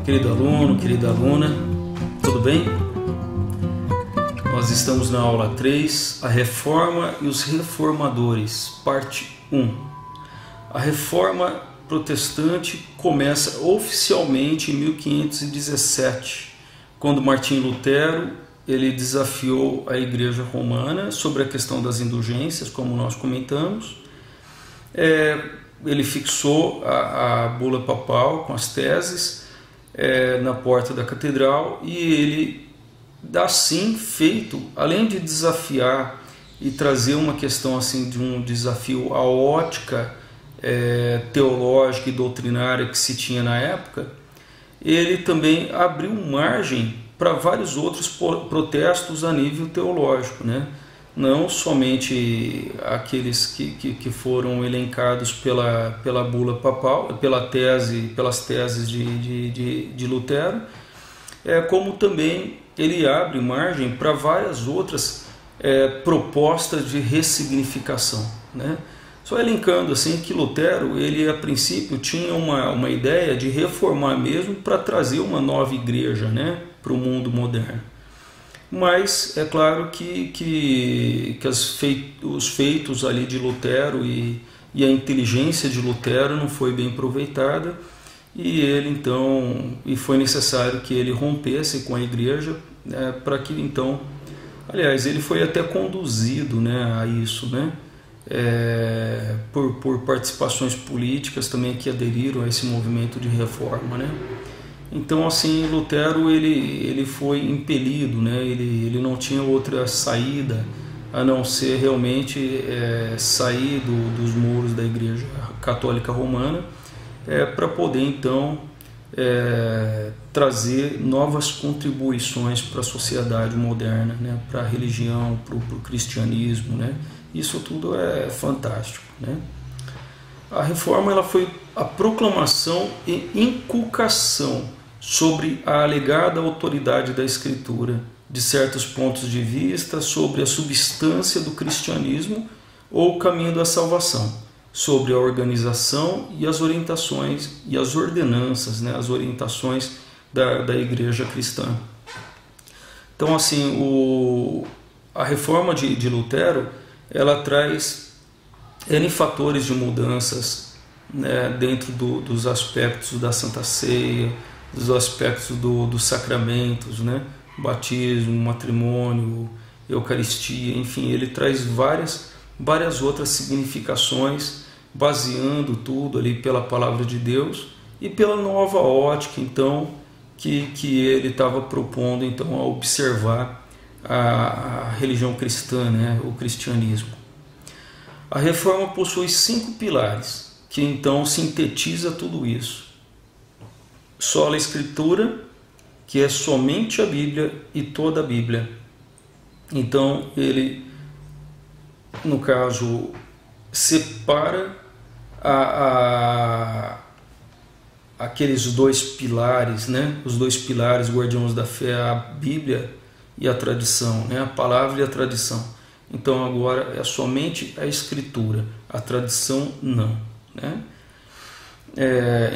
Querido aluno, querida aluna, tudo bem? Nós estamos na aula 3, a Reforma e os Reformadores, parte 1. A Reforma Protestante começa oficialmente em 1517, quando Martim Lutero ele desafiou a Igreja Romana sobre a questão das indulgências, como nós comentamos. Ele fixou a bula papal com as teses na porta da catedral, e ele, assim feito, além de desafiar e trazer uma questão assim de um desafio à ótica teológica e doutrinária que se tinha na época, ele também abriu margem para vários outros protestos a nível teológico, né? Não somente aqueles que foram elencados pela bula papal, pelas teses de Lutero, como também ele abre margem para várias outras propostas de ressignificação, né? Só elencando assim que Lutero, ele a princípio tinha uma ideia de reformar mesmo para trazer uma nova igreja, né, para o mundo moderno. Mas é claro que os feitos ali de Lutero e a inteligência de Lutero não foi bem aproveitada, e foi necessário que ele rompesse com a igreja, para que então, aliás, ele foi até conduzido, né, a isso, né, por participações políticas também que aderiram a esse movimento de reforma, né. Então, assim, Lutero ele foi impelido, né? Ele não tinha outra saída a não ser realmente sair dos muros da Igreja Católica Romana, para poder então trazer novas contribuições para a sociedade moderna, né? Para a religião, para o cristianismo, né? Isso tudo é fantástico, né? A reforma ela foi a proclamação e inculcação sobre a alegada autoridade da Escritura, de certos pontos de vista sobre a substância do cristianismo ou o caminho da salvação, sobre a organização e as orientações e as ordenanças, né, as orientações da igreja cristã. Então, assim, a reforma de Lutero, ela traz N fatores de mudanças, né, dentro dos aspectos da Santa Ceia, dos aspectos dos sacramentos, né? Batismo, matrimônio, Eucaristia, enfim, ele traz várias outras significações, baseando tudo ali pela palavra de Deus e pela nova ótica, então, que ele estava propondo então a observar a religião cristã, né? O cristianismo. A reforma possui 5 pilares, que então sintetiza tudo isso. Sola Escritura, que é somente a Bíblia e toda a Bíblia. Então ele, no caso, separa aqueles 2 pilares, né? Os 2 pilares guardiões da fé, a Bíblia e a tradição, né? A palavra e a tradição. Então agora é somente a Escritura, a tradição não, né?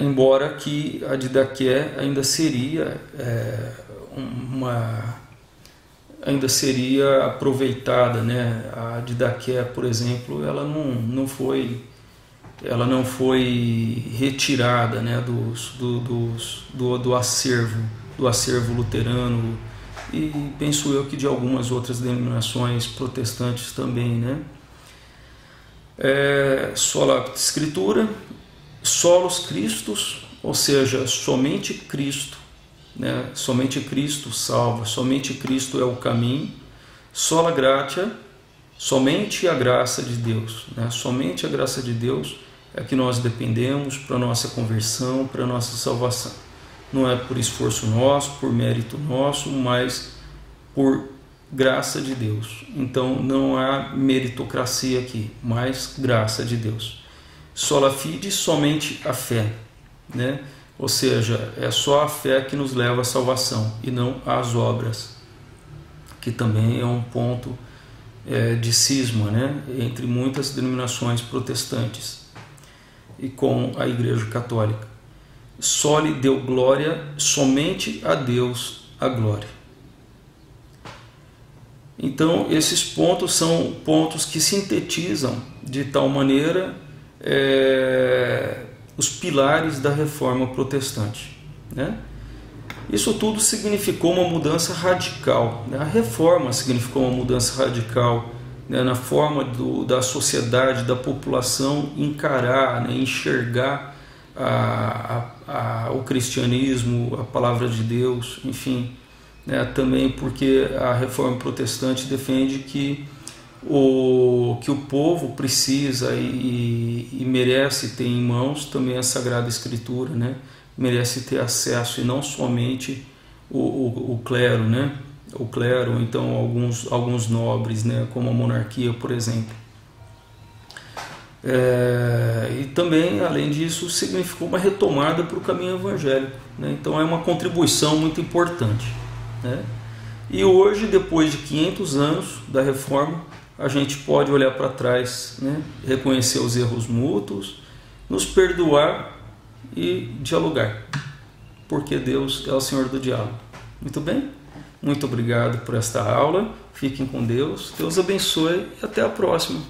Embora que a Didaqué ainda seria aproveitada, né? A Didaqué, por exemplo, ela não foi retirada, né, do acervo luterano, e penso eu que de algumas outras denominações protestantes também, né? Sola Escritura, solos Christus, ou seja, somente Cristo, né? Somente Cristo salva, somente Cristo é o caminho. Sola Gratia, somente a graça de Deus, né? Somente a graça de Deus é que nós dependemos para a nossa conversão, para a nossa salvação. Não é por esforço nosso, por mérito nosso, mas por graça de Deus. Então não há meritocracia aqui, mas graça de Deus. Sola Fide, somente a fé, né? Ou seja, é só a fé que nos leva à salvação e não as obras, que também é um ponto de cisma, né? Entre muitas denominações protestantes e com a Igreja Católica. só lhe deu glória, somente a Deus a glória. Então, esses pontos são pontos que sintetizam de tal maneira os pilares da reforma protestante, né? Isso tudo significou uma mudança radical, né? A reforma significou uma mudança radical, né, na forma da sociedade, da população encarar, né, enxergar o cristianismo, a palavra de Deus, enfim, né, também porque a reforma protestante defende que o povo precisa e merece ter em mãos também a Sagrada Escritura, né? Merece ter acesso, e não somente o clero, né? O clero, então alguns nobres, né? Como a monarquia, por exemplo. E também, além disso, significou uma retomada para o caminho evangélico, né? Então é uma contribuição muito importante, né? E hoje, depois de 500 anos da reforma, a gente pode olhar para trás, né? Reconhecer os erros mútuos, nos perdoar e dialogar, porque Deus é o Senhor do diálogo. Muito bem? Muito obrigado por esta aula, fiquem com Deus, Deus abençoe e até a próxima.